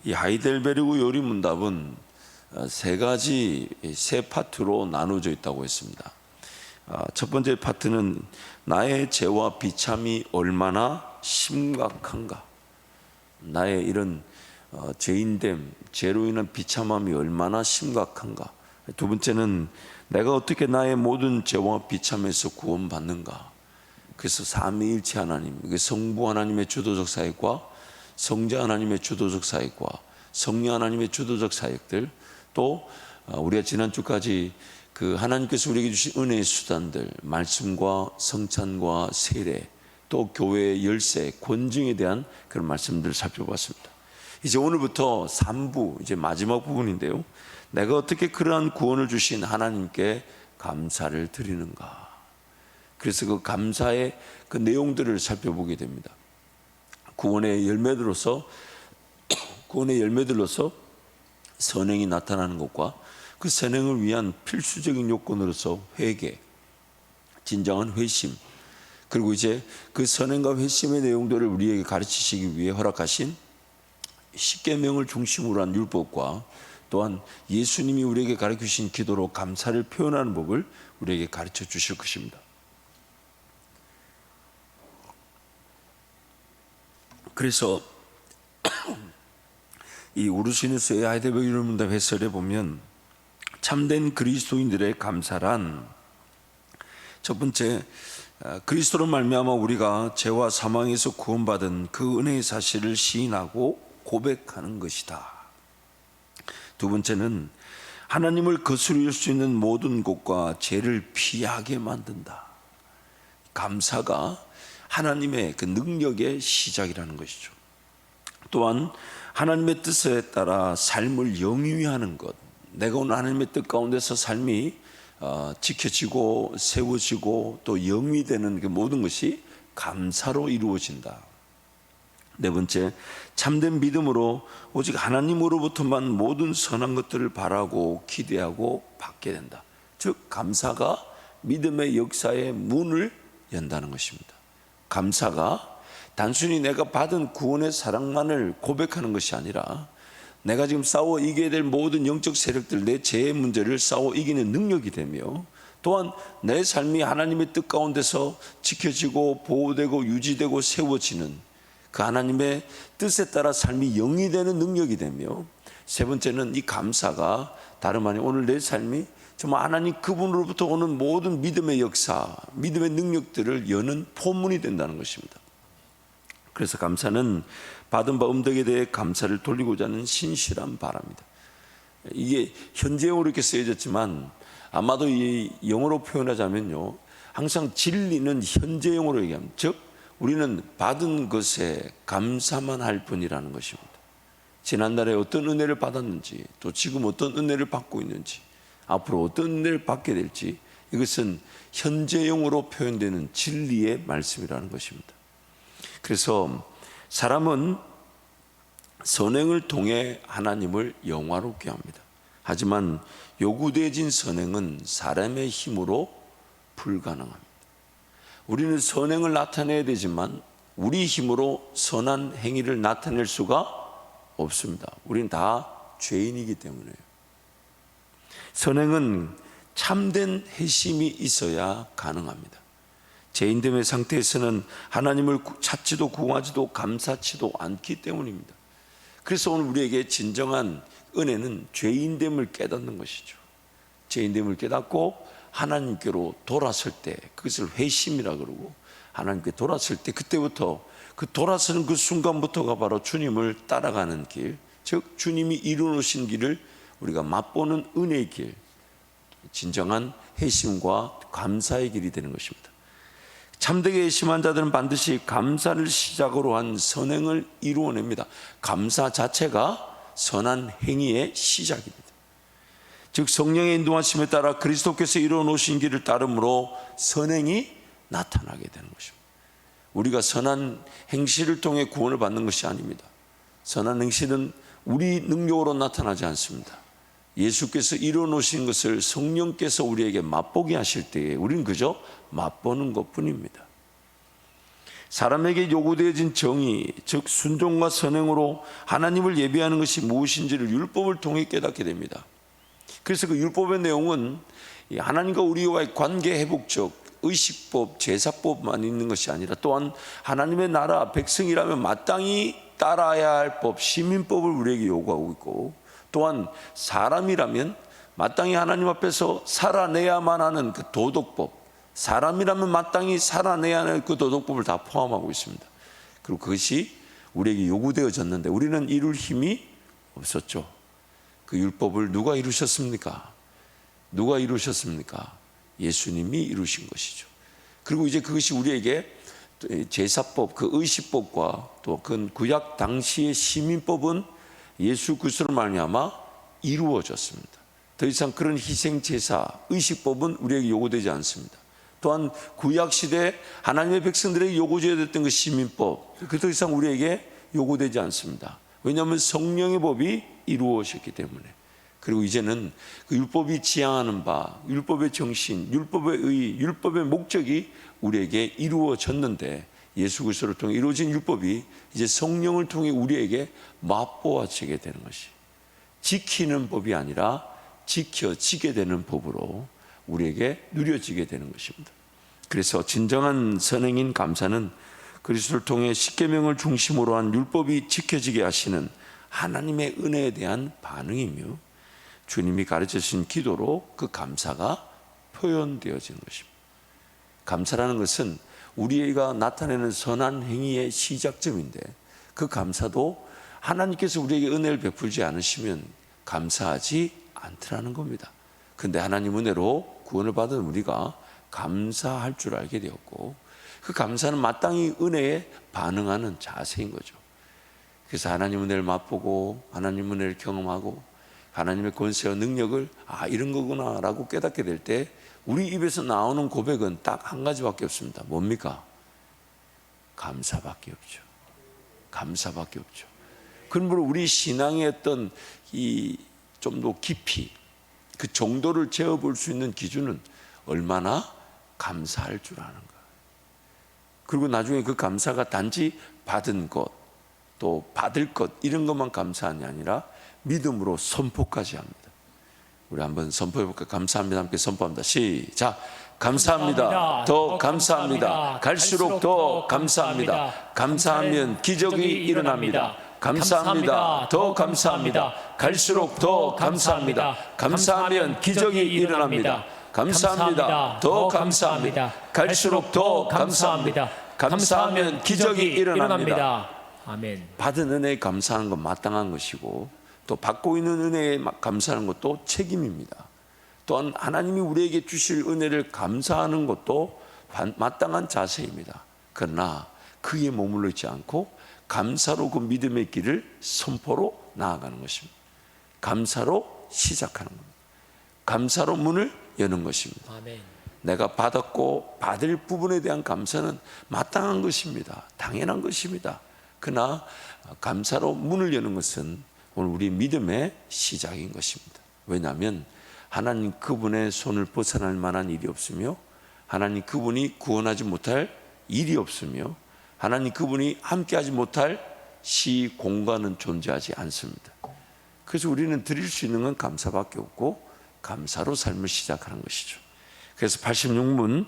이 하이델베르그 요리 문답은 세 파트로 나누어져 있다고 했습니다. 첫 번째 파트는 나의 죄와 비참이 얼마나 심각한가, 나의 이런 죄인됨, 죄로 인한 비참함이 얼마나 심각한가. 두 번째는 내가 어떻게 나의 모든 죄와 비참에서 구원받는가. 그래서 삼위일체 하나님, 성부 하나님의 주도적 사역과 성자 하나님의 주도적 사역과 성령 하나님의 주도적 사역들, 또 우리가 지난주까지 그 하나님께서 우리에게 주신 은혜의 수단들, 말씀과 성찬과 세례, 또 교회의 열쇠, 권징에 대한 그런 말씀들을 살펴봤습니다. 이제 오늘부터 3부, 이제 마지막 부분인데요, 내가 어떻게 그러한 구원을 주신 하나님께 감사를 드리는가. 그래서 그 감사의 그 내용들을 살펴보게 됩니다. 구원의 열매들로서 선행이 나타나는 것과 그 선행을 위한 필수적인 요건으로서 회개, 진정한 회심, 그리고 이제 그 선행과 회심의 내용들을 우리에게 가르치시기 위해 허락하신 십계명을 중심으로 한 율법과 또한 예수님이 우리에게 가르쳐 주신 기도로 감사를 표현하는 법을 우리에게 가르쳐 주실 것입니다. 그래서 이 우르시누스의 하이델베르그 요리 문답 해설에 보면 참된 그리스도인들의 감사란, 첫 번째, 그리스도로 말미암아 우리가 죄와 사망에서 구원받은 그 은혜의 사실을 시인하고 고백하는 것이다. 두 번째는 하나님을 거스릴 수 있는 모든 곳과 죄를 피하게 만든다. 감사가 하나님의 그 능력의 시작이라는 것이죠. 또한 하나님의 뜻에 따라 삶을 영위하는 것, 내가 오늘 하나님의 뜻 가운데서 삶이 지켜지고 세워지고 또 영위되는 그 모든 것이 감사로 이루어진다. 네 번째, 참된 믿음으로 오직 하나님으로부터만 모든 선한 것들을 바라고 기대하고 받게 된다. 즉 감사가 믿음의 역사의 문을 연다는 것입니다. 감사가 단순히 내가 받은 구원의 사랑만을 고백하는 것이 아니라 내가 지금 싸워 이겨야 될 모든 영적 세력들, 내 죄의 문제를 싸워 이기는 능력이 되며, 또한 내 삶이 하나님의 뜻 가운데서 지켜지고 보호되고 유지되고 세워지는 그 하나님의 뜻에 따라 삶이 영위되는 능력이 되며, 세 번째는 이 감사가 다름 아닌 오늘 내 삶이 정말 하나님 그분으로부터 오는 모든 믿음의 역사, 믿음의 능력들을 여는 포문이 된다는 것입니다. 그래서 감사는 받은 바 음덕에 대해 감사를 돌리고자 하는 신실한 바랍니다. 이게 현재형으로 이렇게 쓰여졌지만 아마도 이 영어로 표현하자면요, 항상 진리는 현재형으로 얘기합니다. 즉 우리는 받은 것에 감사만 할 뿐이라는 것입니다. 지난날에 어떤 은혜를 받았는지, 또 지금 어떤 은혜를 받고 있는지, 앞으로 어떤 은혜를 받게 될지, 이것은 현재형으로 표현되는 진리의 말씀이라는 것입니다. 그래서 사람은 선행을 통해 하나님을 영화롭게 합니다. 하지만 요구되어진 선행은 사람의 힘으로 불가능합니다. 우리는 선행을 나타내야 되지만 우리 힘으로 선한 행위를 나타낼 수가 없습니다. 우리는 다 죄인이기 때문에요. 선행은 참된 회심이 있어야 가능합니다. 죄인됨의 상태에서는 하나님을 찾지도 구하지도 감사치도 않기 때문입니다. 그래서 오늘 우리에게 진정한 은혜는 죄인됨을 깨닫는 것이죠. 죄인됨을 깨닫고 하나님께로 돌아설 때, 그것을 회심이라 그러고, 하나님께 돌아설 때 그때부터 그 돌아서는 그 순간부터가 바로 주님을 따라가는 길, 즉 주님이 이루어놓으신 길을 우리가 맛보는 은혜의 길, 진정한 회심과 감사의 길이 되는 것입니다. 참되게 회심한 자들은 반드시 감사를 시작으로 한 선행을 이루어냅니다. 감사 자체가 선한 행위의 시작입니다. 즉 성령의 인도하심에 따라 그리스도께서 이루어놓으신 길을 따름으로 선행이 나타나게 되는 것입니다. 우리가 선한 행실을 통해 구원을 받는 것이 아닙니다. 선한 행실은 우리 능력으로 나타나지 않습니다. 예수께서 이루어놓으신 것을 성령께서 우리에게 맛보게 하실 때에 우리는 그저 맛보는 것뿐입니다. 사람에게 요구되어진 정의, 즉 순종과 선행으로 하나님을 예배하는 것이 무엇인지를 율법을 통해 깨닫게 됩니다. 그래서 그 율법의 내용은 하나님과 우리와의 관계 회복적 의식법, 제사법만 있는 것이 아니라 또한 하나님의 나라 백성이라면 마땅히 따라야 할 법, 시민법을 우리에게 요구하고 있고, 또한 사람이라면 마땅히 하나님 앞에서 살아내야만 하는 그 도덕법, 사람이라면 마땅히 살아내야 하는 그 도덕법을 다 포함하고 있습니다. 그리고 그것이 우리에게 요구되어졌는데 우리는 이룰 힘이 없었죠. 그 율법을 누가 이루셨습니까? 누가 이루셨습니까? 예수님이 이루신 것이죠. 그리고 이제 그것이 우리에게 제사법, 그 의식법과 또 그 구약 당시의 시민법은 예수 그리스도로 말미암아 이루어졌습니다. 더 이상 그런 희생 제사, 의식법은 우리에게 요구되지 않습니다. 또한 구약 시대 하나님의 백성들에게 요구되었던 그 시민법, 그 더 이상 우리에게 요구되지 않습니다. 왜냐하면 성령의 법이 이루어졌기 때문에. 그리고 이제는 그 율법이 지향하는 바, 율법의 정신, 율법의 의, 율법의 목적이 우리에게 이루어졌는데, 예수 그리스도를 통해 이루어진 율법이 이제 성령을 통해 우리에게 맛보아지게 되는 것이, 지키는 법이 아니라 지켜지게 되는 법으로 우리에게 누려지게 되는 것입니다. 그래서 진정한 선행인 감사는 그리스도를 통해 십계명을 중심으로 한 율법이 지켜지게 하시는 하나님의 은혜에 대한 반응이며, 주님이 가르쳐주신 기도로 그 감사가 표현되어지는 것입니다. 감사라는 것은 우리가 나타내는 선한 행위의 시작점인데, 그 감사도 하나님께서 우리에게 은혜를 베풀지 않으시면 감사하지 않더라는 겁니다. 그런데 하나님 은혜로 구원을 받은 우리가 감사할 줄 알게 되었고, 그 감사는 마땅히 은혜에 반응하는 자세인 거죠. 그래서 하나님 은혜를 맛보고 하나님 은혜를 경험하고 하나님의 권세와 능력을 이런 거구나 라고 깨닫게 될 때 우리 입에서 나오는 고백은 딱 한 가지밖에 없습니다. 뭡니까? 감사밖에 없죠. 감사밖에 없죠. 그러므로 우리 신앙의 어떤 이 좀 더 깊이 그 정도를 재어볼 수 있는 기준은 얼마나 감사할 줄 아는 것. 그리고 나중에 그 감사가 단지 받은 것, 또 받을 것 이런 것만 감사하는 게 아니라 믿음으로 선포까지 합니다. 우리 한번 선포해볼까요? 감사합니다. 함께 선포합니다. 시작. 감사합니다. 더 감사합니다. 갈수록 더 감사합니다. 감사하면 기적이 일어납니다. 감사합니다. 더 감사합니다. 갈수록 더 감사합니다. 감사하면 기적이 일어납니다. 감사합니다. 더 감사합니다. 갈수록 더 감사합니다. 감사하면 기적이 일어납니다. 아멘. 받은 은혜에 감사하는 건 마땅한 것이고, 또 받고 있는 은혜에 감사하는 것도 책임입니다. 또한 하나님이 우리에게 주실 은혜를 감사하는 것도 마땅한 자세입니다. 그러나 그에 머물러 있지 않고 감사로 그 믿음의 길을 선포로 나아가는 것입니다. 감사로 시작하는 겁니다. 감사로 문을 여는 것입니다. 아멘. 내가 받았고 받을 부분에 대한 감사는 마땅한 것입니다. 당연한 것입니다. 그러나 감사로 문을 여는 것은 오늘 우리 믿음의 시작인 것입니다. 왜냐하면 하나님 그분의 손을 벗어날 만한 일이 없으며, 하나님 그분이 구원하지 못할 일이 없으며, 하나님 그분이 함께하지 못할 시 공간은 존재하지 않습니다. 그래서 우리는 드릴 수 있는 건 감사밖에 없고 감사로 삶을 시작하는 것이죠. 그래서 86문,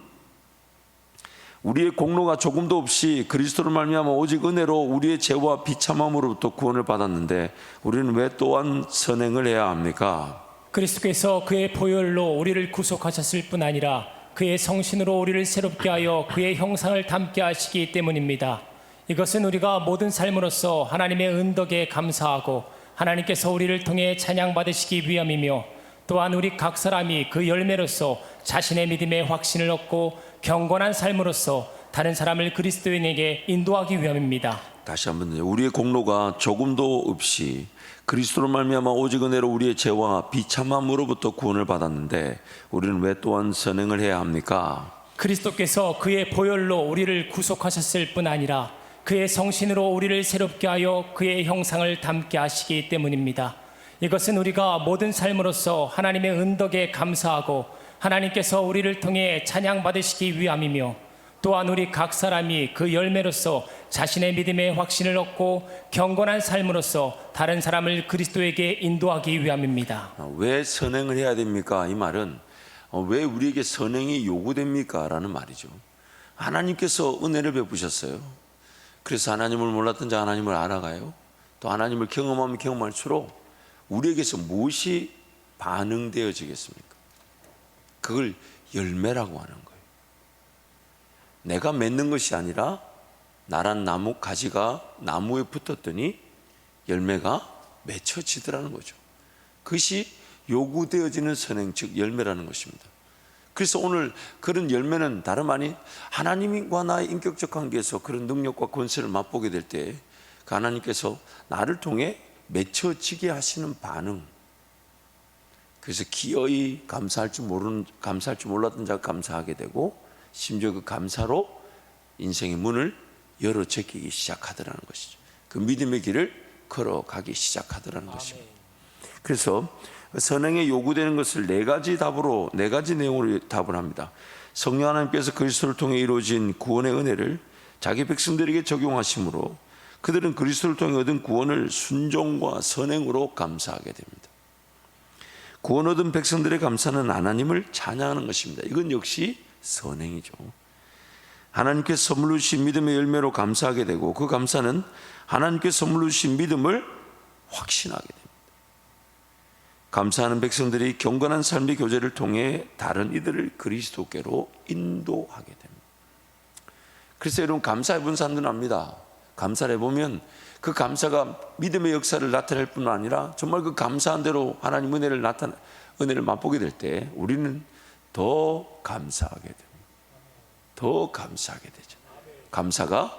우리의 공로가 조금도 없이 그리스도로 말미암아 오직 은혜로 우리의 죄와 비참함으로부터 구원을 받았는데 우리는 왜 또한 선행을 해야 합니까? 그리스도께서 그의 보혈로 우리를 구속하셨을 뿐 아니라 그의 성신으로 우리를 새롭게 하여 그의 형상을 닮게 하시기 때문입니다. 이것은 우리가 모든 삶으로서 하나님의 은덕에 감사하고 하나님께서 우리를 통해 찬양받으시기 위함이며, 또한 우리 각 사람이 그 열매로서 자신의 믿음의 확신을 얻고 경건한 삶으로서 다른 사람을 그리스도인에게 인도하기 위함입니다. 다시 한번, 우리의 공로가 조금도 없이 그리스도로 말미암아 오직 은혜로 우리의 죄와 비참함으로부터 구원을 받았는데 우리는 왜 또한 선행을 해야 합니까? 그리스도께서 그의 보혈로 우리를 구속하셨을 뿐 아니라 그의 성신으로 우리를 새롭게 하여 그의 형상을 닮게 하시기 때문입니다. 이것은 우리가 모든 삶으로서 하나님의 은덕에 감사하고 하나님께서 우리를 통해 찬양받으시기 위함이며, 또한 우리 각 사람이 그 열매로서 자신의 믿음의 확신을 얻고 경건한 삶으로서 다른 사람을 그리스도에게 인도하기 위함입니다. 왜 선행을 해야 됩니까? 이 말은 왜 우리에게 선행이 요구됩니까? 라는 말이죠. 하나님께서 은혜를 베푸셨어요. 그래서 하나님을 몰랐던 자 하나님을 알아가요. 또 하나님을 경험하면 경험할수록 우리에게서 무엇이 반응되어지겠습니까? 그걸 열매라고 하는 거예요. 내가 맺는 것이 아니라 나란 나무 가지가 나무에 붙었더니 열매가 맺혀지더라는 거죠. 그것이 요구되어지는 선행, 즉 열매라는 것입니다. 그래서 오늘 그런 열매는 다름 아닌 하나님과 나의 인격적 관계에서 그런 능력과 권세를 맛보게 될 때 그 하나님께서 나를 통해 맺혀지게 하시는 반응. 그래서 기어이 감사할 줄 몰랐던 자가 감사하게 되고 심지어 그 감사로 인생의 문을 열어 제끼기 시작하더라는 것이죠. 그 믿음의 길을 걸어가기 시작하더라는 것입니다. 그래서 선행에 요구되는 것을 네 가지 내용으로 답을 합니다. 성령 하나님께서 그리스도를 통해 이루어진 구원의 은혜를 자기 백성들에게 적용하심으로 그들은 그리스도를 통해 얻은 구원을 순종과 선행으로 감사하게 됩니다. 구원 얻은 백성들의 감사는 하나님을 찬양하는 것입니다. 이건 역시 선행이죠. 하나님께서 선물로 주신 믿음의 열매로 감사하게 되고 그 감사는 하나님께서 선물로 주신 믿음을 확신하게 됩니다. 감사하는 백성들이 경건한 삶의 교제를 통해 다른 이들을 그리스도께로 인도하게 됩니다. 그래서 여러분 감사해 본 사람들은 압니다. 감사를 해보면 그 감사가 믿음의 역사를 나타낼 뿐 아니라 정말 그 감사한 대로 하나님 은혜를 맛보게 될 때 우리는 더 감사하게 됩니다. 더 감사하게 되죠. 감사가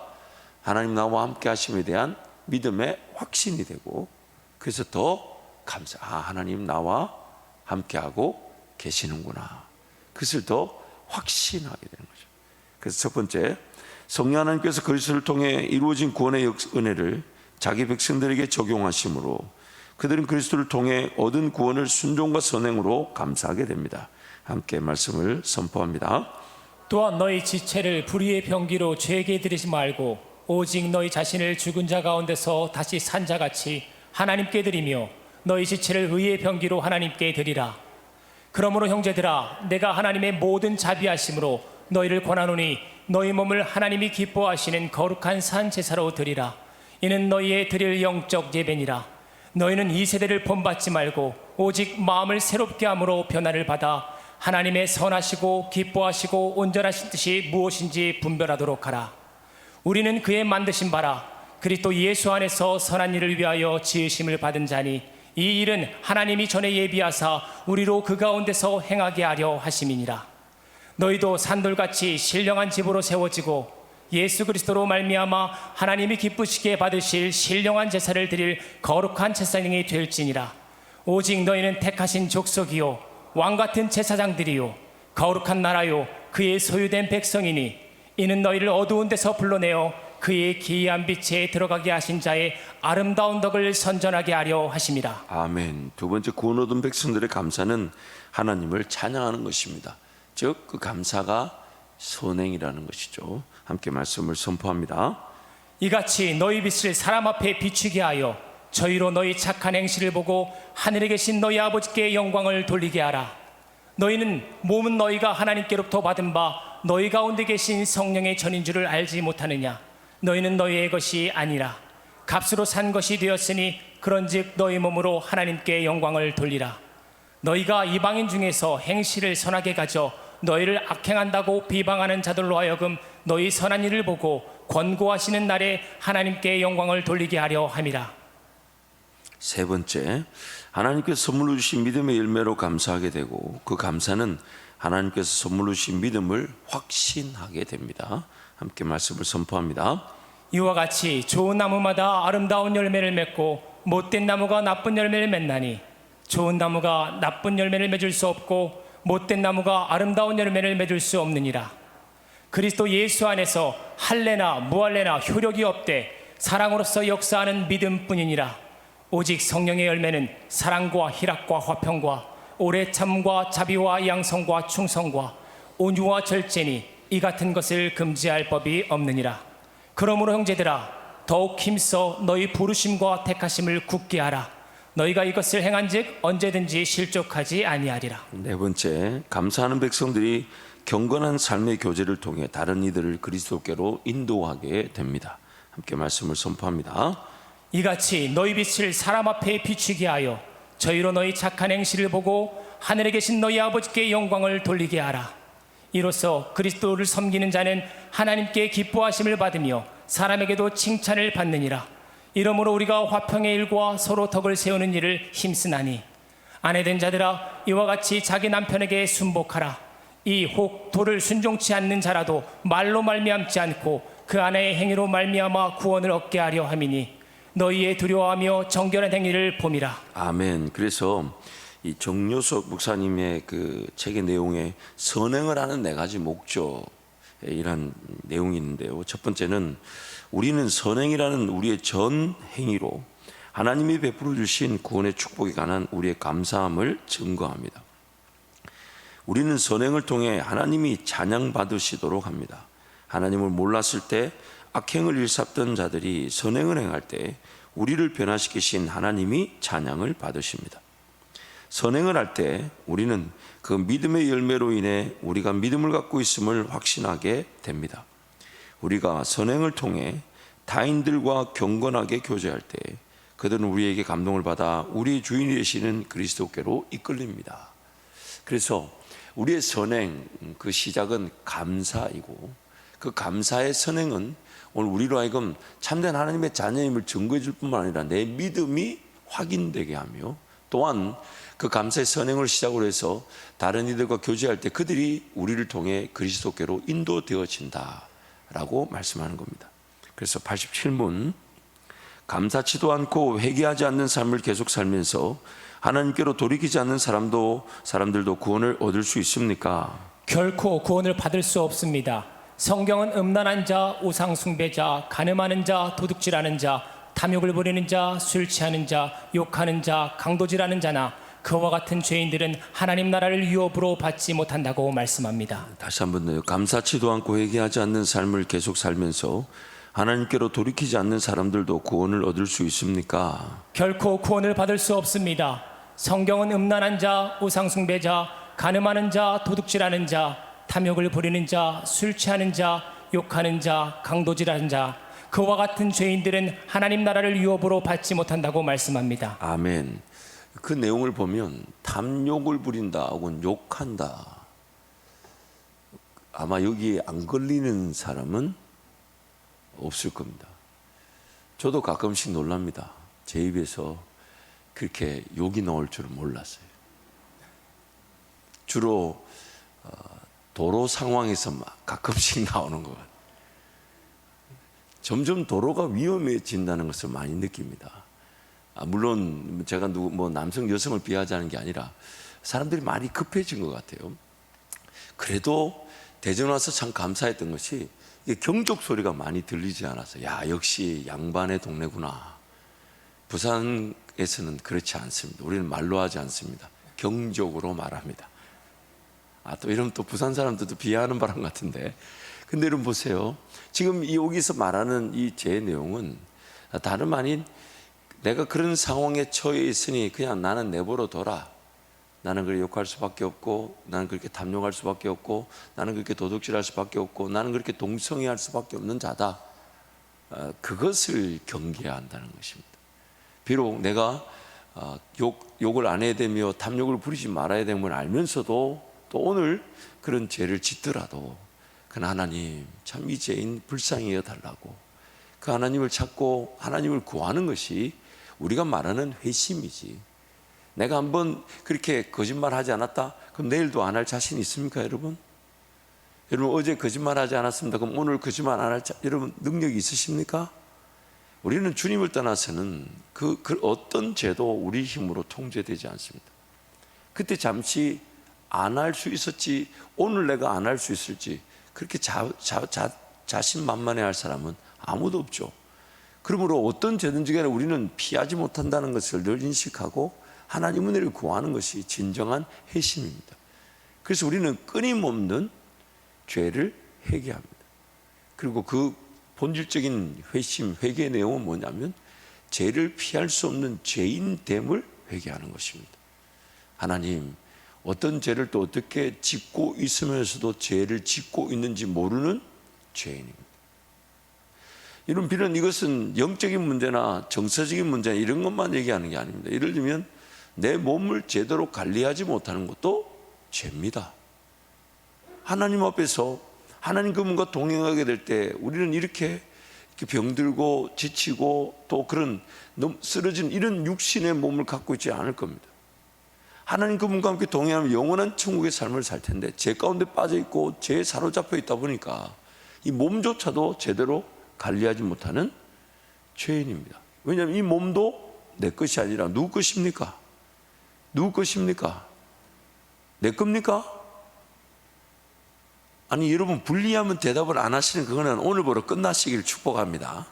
하나님 나와 함께 하심에 대한 믿음의 확신이 되고 그래서 더 하나님 나와 함께하고 계시는구나. 그것을 더 확신하게 되는 거죠. 그래서 첫 번째, 성령 하나님께서 그리스도를 통해 이루어진 구원의 은혜를 자기 백성들에게 적용하심으로 그들은 그리스도를 통해 얻은 구원을 순종과 선행으로 감사하게 됩니다. 함께 말씀을 선포합니다. 또한 너희 지체를 불의의 병기로 죄에게 드리지 말고 오직 너희 자신을 죽은 자 가운데서 다시 산 자같이 하나님께 드리며 너희 지체를 의의 병기로 하나님께 드리라. 그러므로 형제들아, 내가 하나님의 모든 자비하심으로 너희를 권하노니 너희 몸을 하나님이 기뻐하시는 거룩한 산 제사로 드리라. 이는 너희의 드릴 영적 예배니라. 너희는 이 세대를 본받지 말고 오직 마음을 새롭게 함으로 변화를 받아 하나님의 선하시고 기뻐하시고 온전하신 뜻이 무엇인지 분별하도록 하라. 우리는 그의 만드신 바라 그리스도 예수 안에서 선한 일을 위하여 지으심을 받은 자니 이 일은 하나님이 전에 예비하사 우리로 그 가운데서 행하게 하려 하심이니라. 너희도 산돌같이 신령한 집으로 세워지고 예수 그리스도로 말미암아 하나님이 기쁘시게 받으실 신령한 제사를 드릴 거룩한 제사장이 될지니라. 오직 너희는 택하신 족속이요 왕같은 제사장들이요 거룩한 나라요 그의 소유된 백성이니 이는 너희를 어두운 데서 불러내어 그의 기이한 빛에 들어가게 하신 자의 아름다운 덕을 선전하게 하려 하심이라. 아멘. 두 번째, 구원 얻은 백성들의 감사는 하나님을 찬양하는 것입니다. 즉 그 감사가 선행이라는 것이죠. 함께 말씀을 선포합니다. 이같이 너희 빛을 사람 앞에 비추게 하여 저희로 너희 착한 행실을 보고 하늘에 계신 너희 아버지께 영광을 돌리게 하라. 너희는 몸은 너희가 하나님께로부터 받은 바 너희 가운데 계신 성령의 전인 줄을 알지 못하느냐. 너희는 너희의 것이 아니라 값으로 산 것이 되었으니 그런즉 너희 몸으로 하나님께 영광을 돌리라. 너희가 이방인 중에서 행실을 선하게 가져 너희를 악행한다고 비방하는 자들로 하여금 너희 선한 일을 보고 권고하시는 날에 하나님께 영광을 돌리게 하려 함이라. 세 번째, 하나님께서 선물로 주신 믿음의 열매로 감사하게 되고 그 감사는 하나님께서 선물로 주신 믿음을 확신하게 됩니다. 함께 말씀을 선포합니다. 이와 같이 좋은 나무마다 아름다운 열매를 맺고 못된 나무가 나쁜 열매를 맺나니 좋은 나무가 나쁜 열매를 맺을 수 없고 못된 나무가 아름다운 열매를 맺을 수 없느니라. 그리스도 예수 안에서 할례나 무할례나 효력이 없되 사랑으로서 역사하는 믿음뿐이니라. 오직 성령의 열매는 사랑과 희락과 화평과 오래 참과 자비와 양성과 충성과 온유와 절제니 이 같은 것을 금지할 법이 없느니라. 그러므로 형제들아, 더욱 힘써 너희 부르심과 택하심을 굳게 하라. 너희가 이것을 행한즉 언제든지 실족하지 아니하리라. 네 번째, 감사하는 백성들이 경건한 삶의 교제를 통해 다른 이들을 그리스도께로 인도하게 됩니다. 함께 말씀을 선포합니다. 이같이 너희 빛을 사람 앞에 비추게 하여 저희로 너희 착한 행실을 보고 하늘에 계신 너희 아버지께 영광을 돌리게 하라. 이로써 그리스도를 섬기는 자는 하나님께 기뻐하심을 받으며 사람에게도 칭찬을 받느니라. 이러므로 우리가 화평의 일과 서로 덕을 세우는 일을 힘쓰나니 아내된 자들아, 이와 같이 자기 남편에게 순복하라. 이 혹 도를 순종치 않는 자라도 말로 말미암지 않고 그 아내의 행위로 말미암아 구원을 얻게 하려 함이니 너희의 두려워하며 정결한 행위를 봄이라. 아멘. 그래서 이 정요석 목사님의 그 책의 내용에 선행을 하는 네 가지 목적이란 내용이 있는데요. 첫 번째는 우리는 선행이라는 우리의 전 행위로 하나님이 베풀어 주신 구원의 축복에 관한 우리의 감사함을 증거합니다. 우리는 선행을 통해 하나님이 찬양 받으시도록 합니다. 하나님을 몰랐을 때 악행을 일삼던 자들이 선행을 행할 때 우리를 변화시키신 하나님이 찬양을 받으십니다. 선행을 할 때 우리는 그 믿음의 열매로 인해 우리가 믿음을 갖고 있음을 확신하게 됩니다. 우리가 선행을 통해 타인들과 경건하게 교제할 때 그들은 우리에게 감동을 받아 우리의 주인이 되시는 그리스도께로 이끌립니다. 그래서 우리의 선행, 그 시작은 감사이고 그 감사의 선행은 오늘 우리로 하여금 참된 하나님의 자녀임을 증거해 줄 뿐만 아니라 내 믿음이 확인되게 하며 또한 그 감사의 선행을 시작으로 해서 다른 이들과 교제할 때 그들이 우리를 통해 그리스도께로 인도되어진다라고 말씀하는 겁니다. 그래서 87문, 감사치도 않고 회개하지 않는 삶을 계속 살면서 하나님께로 돌이키지 않는 사람들도 구원을 얻을 수 있습니까? 결코 구원을 받을 수 없습니다. 성경은 음란한 자, 우상 숭배자, 간음하는 자, 도둑질하는 자, 탐욕을 부리는 자, 술 취하는 자, 욕하는 자, 강도질하는 자나 그와 같은 죄인들은 하나님 나라를 유업으로 받지 못한다고 말씀합니다. 다시 한번 더요. 감사치도 않고 회개하지 않는 삶을 계속 살면서 하나님께로 돌이키지 않는 사람들도 구원을 얻을 수 있습니까? 결코 구원을 받을 수 없습니다. 성경은 음란한 자, 우상 숭배자, 간음하는 자, 도둑질하는 자, 탐욕을 부리는 자, 술 취하는 자, 욕하는 자, 강도질하는 자, 그와 같은 죄인들은 하나님 나라를 유업으로 받지 못한다고 말씀합니다. 아멘. 그 내용을 보면 탐욕을 부린다 혹은 욕한다, 아마 여기에 안 걸리는 사람은 없을 겁니다. 저도 가끔씩 놀랍니다. 제 입에서 그렇게 욕이 나올 줄은 몰랐어요. 주로 도로 상황에서 가끔씩 나오는 것 같아요. 점점 도로가 위험해진다는 것을 많이 느낍니다. 물론 제가 남성 여성을 비하하자는 게 아니라 사람들이 많이 급해진 것 같아요. 그래도 대전 와서 참 감사했던 것이 경적 소리가 많이 들리지 않아서 야, 역시 양반의 동네구나. 부산에서는 그렇지 않습니다. 우리는 말로 하지 않습니다. 경적으로 말합니다. 또 이러면 또 부산 사람들도 비하하는 바람 같은데, 근데 여러분 보세요. 지금 여기서 말하는 이 제 내용은 다름 아닌 내가 그런 상황에 처해 있으니 그냥 나는 내버려 둬라. 나는 그렇게 욕할 수밖에 없고, 나는 그렇게 탐욕할 수밖에 없고, 나는 그렇게 도둑질할 수밖에 없고, 나는 그렇게 동성애할 수밖에 없는 자다. 그것을 경계해야 한다는 것입니다. 비록 내가 욕을 안 해야 되며 탐욕을 부리지 말아야 되는 걸 알면서도 또 오늘 그런 죄를 짓더라도 그는 하나님 참 이 죄인 불쌍히 여달라고 그 하나님을 찾고 하나님을 구하는 것이 우리가 말하는 회심이지. 내가 한번 그렇게 거짓말하지 않았다? 그럼 내일도 안 할 자신 있습니까, 여러분? 여러분 어제 거짓말하지 않았습니다. 그럼 오늘 거짓말 안 할 여러분 능력이 있으십니까? 우리는 주님을 떠나서는 그 어떤 죄도 우리 힘으로 통제되지 않습니다. 그때 잠시 안 할 수 있었지 오늘 내가 안 할 수 있을지 그렇게 자신만만해할 사람은 아무도 없죠. 그러므로 어떤 죄든지 간에 우리는 피하지 못한다는 것을 늘 인식하고 하나님 은혜를 구하는 것이 진정한 회심입니다. 그래서 우리는 끊임없는 죄를 회개합니다. 그리고 그 본질적인 회심, 회개의 내용은 뭐냐면 죄를 피할 수 없는 죄인됨을 회개하는 것입니다. 하나님, 어떤 죄를 또 어떻게 짓고 있으면서도 죄를 짓고 있는지 모르는 죄인입니다. 이런 비는 이것은 영적인 문제나 정서적인 문제나 이런 것만 얘기하는 게 아닙니다. 예를 들면 내 몸을 제대로 관리하지 못하는 것도 죄입니다. 하나님 앞에서 하나님 그분과 동행하게 될 때 우리는 이렇게 병들고 지치고 또 그런 쓰러진 이런 육신의 몸을 갖고 있지 않을 겁니다. 하나님 그분과 함께 동행하면 영원한 천국의 삶을 살 텐데 죄 가운데 빠져 있고 죄에 사로잡혀 있다 보니까 이 몸조차도 제대로 관리하지 못하는 죄인입니다. 왜냐하면 이 몸도 내 것이 아니라 누구 것입니까? 누구 것입니까? 내 겁니까? 아니, 여러분, 불리하면 대답을 안 하시는 그거는 오늘부로 끝나시길 축복합니다.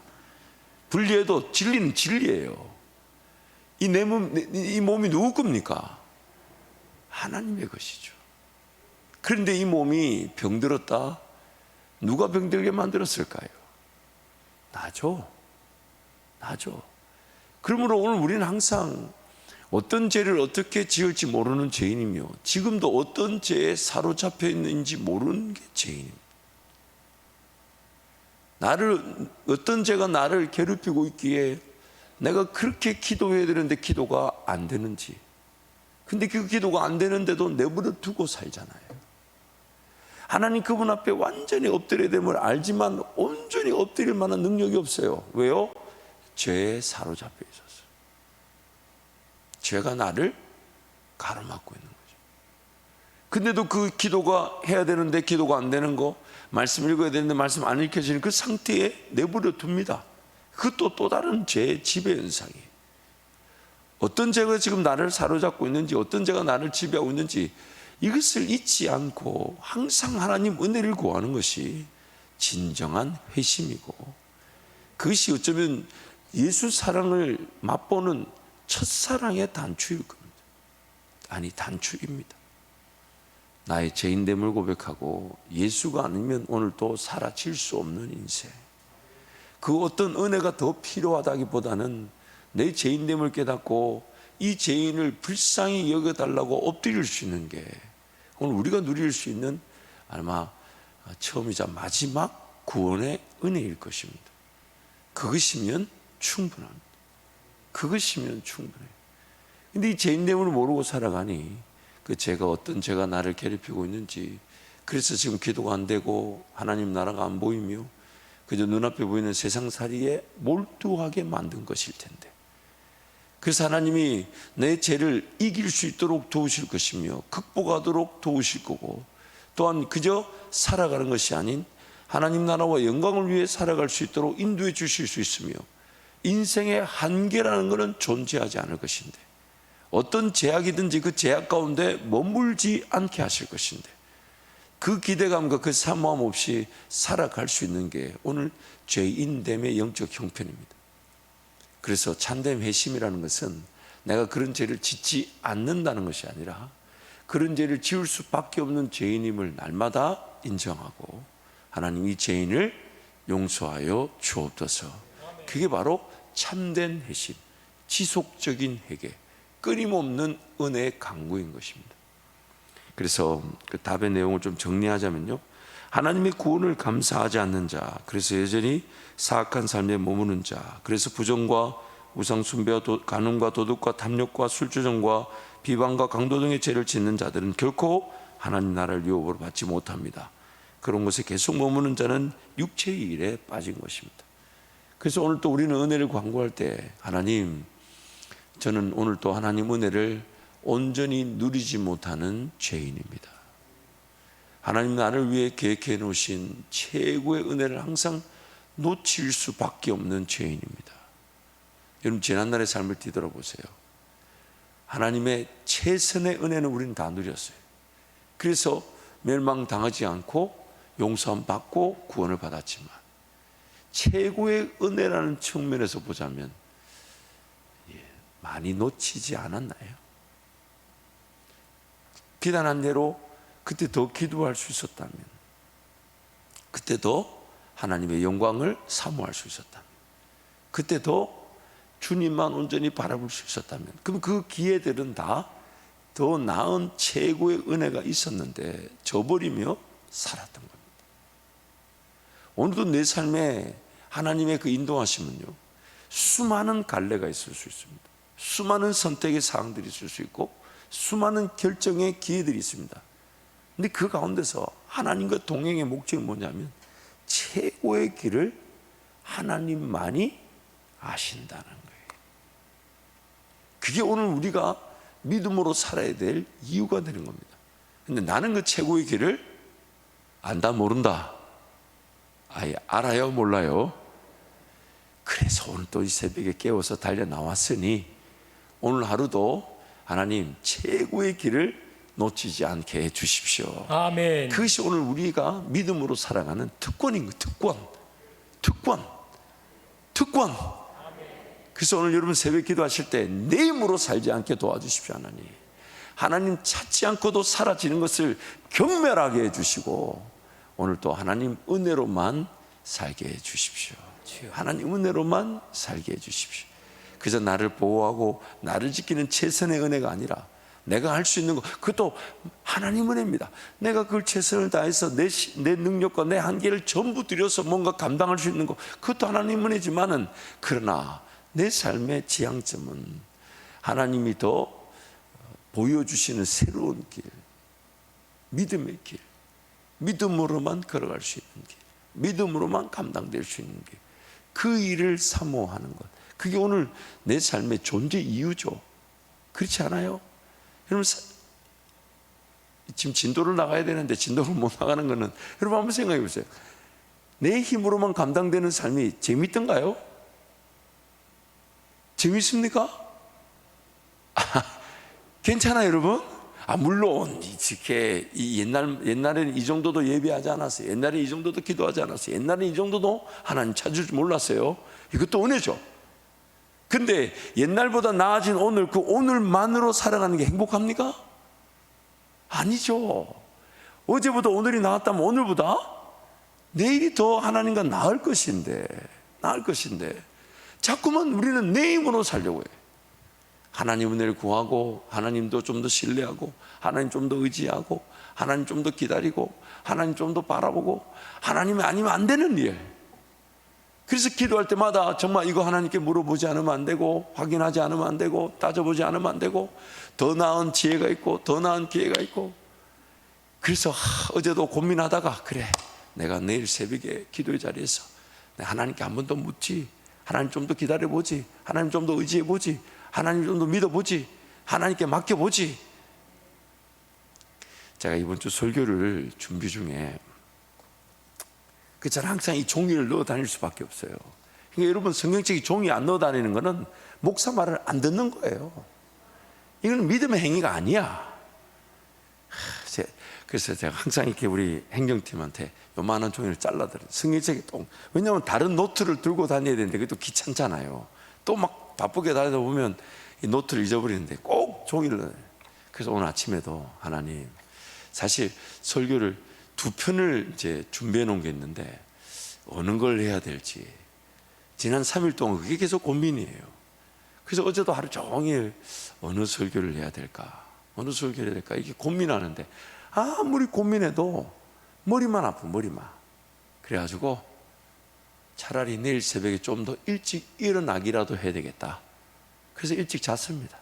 불리해도 진리는 진리예요. 이 몸이 누구 겁니까? 하나님의 것이죠. 그런데 이 몸이 병들었다? 누가 병들게 만들었을까요? 나죠. 그러므로 오늘 우리는 항상 어떤 죄를 어떻게 지을지 모르는 죄인이며 지금도 어떤 죄에 사로잡혀 있는지 모르는 게 죄인입니다. 어떤 죄가 나를 괴롭히고 있기에 내가 그렇게 기도해야 되는데 기도가 안 되는지, 근데 그 기도가 안 되는데도 내버려 두고 살잖아요. 하나님 그분 앞에 완전히 엎드려야 됨을 알지만 온전히 엎드릴 만한 능력이 없어요. 왜요? 죄에 사로잡혀 있어서. 죄가 나를 가로막고 있는 거죠. 근데도 그 기도가 해야 되는데 기도가 안 되는 거, 말씀 읽어야 되는데 말씀 안 읽혀지는 그 상태에 내버려 둡니다. 그것도 또 다른 죄의 지배 현상이에요. 어떤 죄가 지금 나를 사로잡고 있는지, 어떤 죄가 나를 지배하고 있는지 이것을 잊지 않고 항상 하나님 은혜를 구하는 것이 진정한 회심이고, 그것이 어쩌면 예수 사랑을 맛보는 첫사랑의 단추일 겁니다. 아니, 단추입니다. 나의 죄인됨을 고백하고 예수가 아니면 오늘도 사라질 수 없는 인생, 그 어떤 은혜가 더 필요하다기보다는 내 죄인됨을 깨닫고 이 죄인을 불쌍히 여겨달라고 엎드릴 수 있는 게 오늘 우리가 누릴 수 있는 아마 처음이자 마지막 구원의 은혜일 것입니다. 그것이면 충분합니다. 그것이면 충분해요. 근데 이 죄인됨을 모르고 살아가니 그 죄가 어떤 죄가 나를 괴롭히고 있는지, 그래서 지금 기도가 안 되고 하나님 나라가 안 보이며 그저 눈앞에 보이는 세상살이에 몰두하게 만든 것일 텐데, 그래서 하나님이 내 죄를 이길 수 있도록 도우실 것이며 극복하도록 도우실 거고, 또한 그저 살아가는 것이 아닌 하나님 나라와 영광을 위해 살아갈 수 있도록 인도해 주실 수 있으며 인생의 한계라는 것은 존재하지 않을 것인데 어떤 제약이든지 그 제약 가운데 머물지 않게 하실 것인데 그 기대감과 그 사모함 없이 살아갈 수 있는 게 오늘 죄인됨의 영적 형편입니다. 그래서 참된 회심이라는 것은 내가 그런 죄를 짓지 않는다는 것이 아니라 그런 죄를 지을 수밖에 없는 죄인임을 날마다 인정하고 하나님 이 죄인을 용서하여 주옵소서. 그게 바로 참된 회심, 지속적인 회개, 끊임없는 은혜의 강구인 것입니다. 그래서 그 답의 내용을 좀 정리하자면요, 하나님의 구원을 감사하지 않는 자, 그래서 여전히 사악한 삶에 머무는 자, 그래서 부정과 우상 숭배와 간음과 도둑과 탐욕과 술주정과 비방과 강도 등의 죄를 짓는 자들은 결코 하나님 나라를 유업으로 받지 못합니다. 그런 곳에 계속 머무는 자는 육체의 일에 빠진 것입니다. 그래서 오늘 또 우리는 은혜를 광고할 때 하나님, 저는 오늘 또 하나님 은혜를 온전히 누리지 못하는 죄인입니다. 하나님 나를 위해 계획해 놓으신 최고의 은혜를 항상 놓칠 수밖에 없는 죄인입니다. 여러분, 지난날의 삶을 뒤돌아보세요. 하나님의 최선의 은혜는 우리는 다 누렸어요. 그래서 멸망당하지 않고 용서함 받고 구원을 받았지만 최고의 은혜라는 측면에서 보자면 많이 놓치지 않았나요? 비단한 대로 그때 더 기도할 수 있었다면, 그때도 하나님의 영광을 사모할 수 있었다면, 그때도 주님만 온전히 바라볼 수 있었다면, 그럼 그 기회들은 다 더 나은 최고의 은혜가 있었는데 저버리며 살았던 겁니다. 오늘도 내 삶에 하나님의 그 인도하심은요, 수많은 갈래가 있을 수 있습니다. 수많은 선택의 사항들이 있을 수 있고 수많은 결정의 기회들이 있습니다. 근데 그 가운데서 하나님과 동행의 목적이 뭐냐면 최고의 길을 하나님만이 아신다는 거예요. 그게 오늘 우리가 믿음으로 살아야 될 이유가 되는 겁니다. 근데 나는 그 최고의 길을 안다 모른다? 아예 알아요 몰라요? 그래서 오늘 또 이 새벽에 깨워서 달려 나왔으니 오늘 하루도 하나님 최고의 길을 놓치지 않게 해 주십시오. 아멘. 그것이 오늘 우리가 믿음으로 살아가는 특권인 거예요. 특권. 그래서 오늘 여러분 새벽 기도하실 때 내 힘으로 살지 않게 도와주십시오. 하나님 찾지 않고도 사라지는 것을 경멸하게 해주시고 오늘 또 하나님 은혜로만 살게 해주십시오. 하나님 은혜로만 살게 해주십시오. 그저 나를 보호하고 나를 지키는 최선의 은혜가 아니라 내가 할 수 있는 것, 그것도 하나님 은혜입니다. 내가 그걸 최선을 다해서 내 능력과 내 한계를 전부 들여서 뭔가 감당할 수 있는 것, 그것도 하나님 은혜지만은, 그러나 내 삶의 지향점은 하나님이 더 보여주시는 새로운 길, 믿음의 길, 믿음으로만 걸어갈 수 있는 길, 믿음으로만 감당될 수 있는 길, 그 일을 사모하는 것, 그게 오늘 내 삶의 존재 이유죠. 그렇지 않아요? 여러분, 지금 진도를 나가야 되는데 진도를 못 나가는 것은, 여러분 한번 생각해 보세요. 내 힘으로만 감당되는 삶이 재밌던가요? 재밌습니까? 괜찮아요, 여러분? 물론 이렇게 옛날에는 이 정도도 예배하지 않았어요. 옛날에 이 정도도 기도하지 않았어요. 옛날에 이 정도도 하나님 찾을 줄 몰랐어요. 이것도 은혜죠. 근데 옛날보다 나아진 오늘, 그 오늘만으로 살아가는 게 행복합니까? 아니죠. 어제보다 오늘이 나았다면 오늘보다 내일이 더 하나님과 나을 것인데 자꾸만 우리는 내 힘으로 살려고 해요. 하나님 은혜를 구하고 하나님도 좀 더 신뢰하고 하나님 좀 더 의지하고 하나님 좀 더 기다리고 하나님 좀 더 바라보고 하나님이 아니면 안 되는 일. 그래서 기도할 때마다 정말 이거 하나님께 물어보지 않으면 안 되고 확인하지 않으면 안 되고 따져보지 않으면 안 되고 더 나은 지혜가 있고 더 나은 기회가 있고. 그래서 어제도 고민하다가 그래, 내가 내일 새벽에 기도의 자리에서 하나님께 한 번 더 묻지, 하나님 좀 더 기다려보지, 하나님 좀 더 의지해보지, 하나님 좀 더 믿어보지, 하나님께 맡겨보지. 제가 이번 주 설교를 준비 중에 저는 항상 이 종이를 넣어 다닐 수밖에 없어요. 그러니까 여러분, 성경책에 종이 안 넣어 다니는 거는 목사 말을 안 듣는 거예요. 이건 믿음의 행위가 아니야. 그래서 제가 항상 이렇게 우리 행정팀한테 요만한 종이를 잘라드려요. 성경책에 또, 왜냐하면 다른 노트를 들고 다녀야 되는데 그게 또 귀찮잖아요. 또 막 바쁘게 다니다 보면 이 노트를 잊어버리는데 꼭 종이를 넣어요. 그래서 오늘 아침에도 하나님, 사실 설교를 2편을 이제 준비해 놓은 게 있는데 어느 걸 해야 될지 지난 3일 동안 그게 계속 고민이에요. 그래서 어제도 하루 종일 어느 설교를 해야 될까, 어느 설교를 해야 될까 이게 고민하는데 아무리 고민해도 머리만 아프, 머리만. 그래가지고 차라리 내일 새벽에 좀 더 일찍 일어나기라도 해야 되겠다. 그래서 일찍 잤습니다.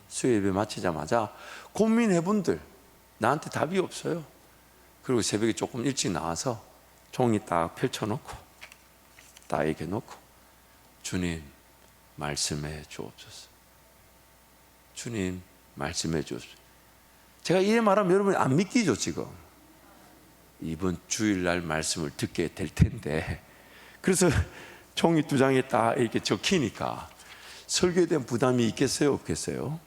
수요예배 마치자마자 고민해분들 나한테 답이 없어요. 그리고 새벽에 조금 일찍 나와서 종이 딱 펼쳐놓고 딱 이렇게 놓고 주님 말씀해 주옵소서. 주님 말씀해 주옵소서. 제가 이래 말하면 여러분이 안 믿기죠. 지금 이번 주일날 말씀을 듣게 될 텐데, 그래서 종이 2장에 딱 이렇게 적히니까 설교에 대한 부담이 있겠어요, 없겠어요?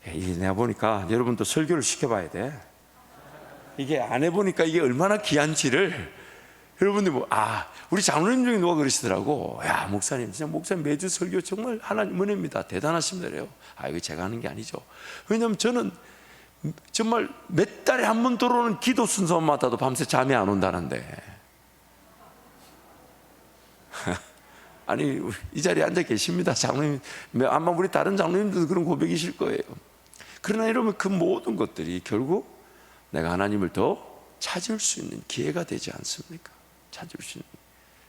이게 내가 보니까 여러분도 설교를 시켜봐야 돼. 이게 안 해보니까 이게 얼마나 귀한지를 여러분들 우리 장로님 중에 누가 그러시더라고. 야, 목사님, 진짜 목사님 매주 설교 정말 하나님 은혜입니다. 대단하십니다. 그래요. 이거 제가 하는 게 아니죠. 왜냐하면 저는 정말 몇 달에 한 번 들어오는 기도 순서마다도 밤새 잠이 안 온다는데 아니 이 자리에 앉아 계십니다. 장로님, 아마 우리 다른 장로님들도 그런 고백이실 거예요. 그러나 이러면 그 모든 것들이 결국 내가 하나님을 더 찾을 수 있는 기회가 되지 않습니까? 찾을 수 있는.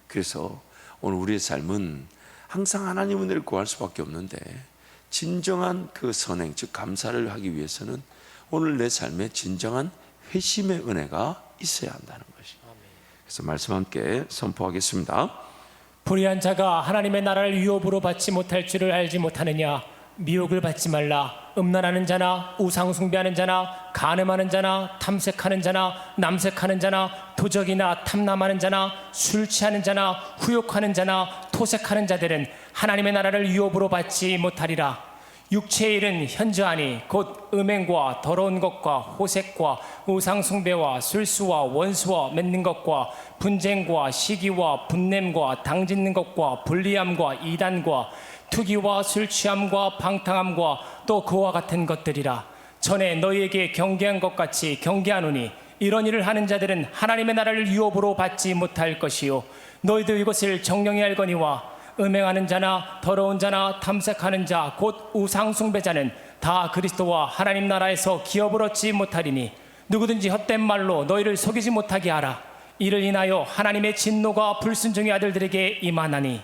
그래서 오늘 우리의 삶은 항상 하나님 은혜를 구할 수밖에 없는데 진정한 그 선행, 즉 감사를 하기 위해서는 오늘 내 삶에 진정한 회심의 은혜가 있어야 한다는 것이. 그래서 말씀 함께 선포하겠습니다. 불의한 자가 하나님의 나라를 유업으로 받지 못할 줄을 알지 못하느냐. 미혹을 받지 말라. 음란하는 자나 우상 숭배하는 자나 간음하는 자나 탐색하는 자나 남색하는 자나 도적이나 탐남하는 자나 술 취하는 자나 후욕하는 자나 토색하는 자들은 하나님의 나라를 유업으로 받지 못하리라. 육체의 일은 현저하니 곧 음행과 더러운 것과 호색과 우상 숭배와 술수와 원수와 맺는 것과 분쟁과 시기와 분냄과 당짓는 것과 불리함과 이단과 투기와 술 취함과 방탕함과 또 그와 같은 것들이라. 전에 너희에게 경계한 것 같이 경계하노니 이런 일을 하는 자들은 하나님의 나라를 유업으로 받지 못할 것이요 너희도 이것을 정령히 알거니와 음행하는 자나 더러운 자나 탐색하는 자 곧 우상 숭배자는 다 그리스도와 하나님 나라에서 기업을 얻지 못하리니 누구든지 헛된 말로 너희를 속이지 못하게 하라. 이를 인하여 하나님의 진노가 불순종의 아들들에게 임하나니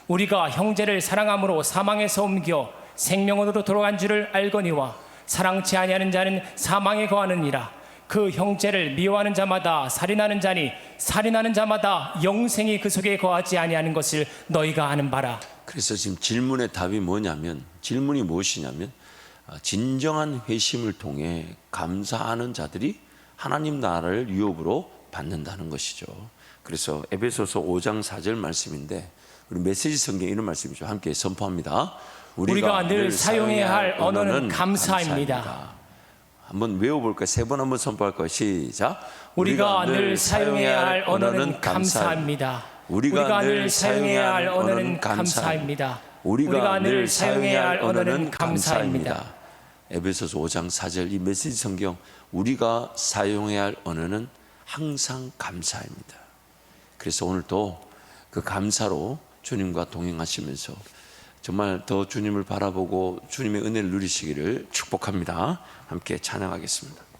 우리가 형제를 사랑함으로 사망에서 옮겨 생명으로 돌아간 줄을 알거니와 사랑치 아니하는 자는 사망에 거하느니라. 그 형제를 미워하는 자마다 살인하는 자니 살인하는 자마다 영생이 그 속에 거하지 아니하는 것을 너희가 아는 바라. 그래서 지금 질문의 답이 뭐냐면, 질문이 무엇이냐면 진정한 회심을 통해 감사하는 자들이 하나님 나라를 유업으로 받는다는 것이죠. 그래서 에베소서 5장 4절 말씀인데 우리 메시지 성경에 이런 말씀이죠. 함께 선포합니다. 우리가 늘 사용해야 할 언어는 감사입니다. 한번 외워볼까요? 세 번 한번 선포할까요? 시작. 우리가 늘 사용해야 할 언어는 감사합니다. 우리가 늘 사용해야 할 언어는 감사합니다. 우리가 늘 사용해야 할 언어는 감사입니다. 에베소서 5장 4절 이 메시지 성경, 우리가 사용해야 할 언어는 항상 감사입니다. 그래서 오늘도 그 감사로 주님과 동행하시면서 정말 더 주님을 바라보고 주님의 은혜를 누리시기를 축복합니다. 함께 찬양하겠습니다.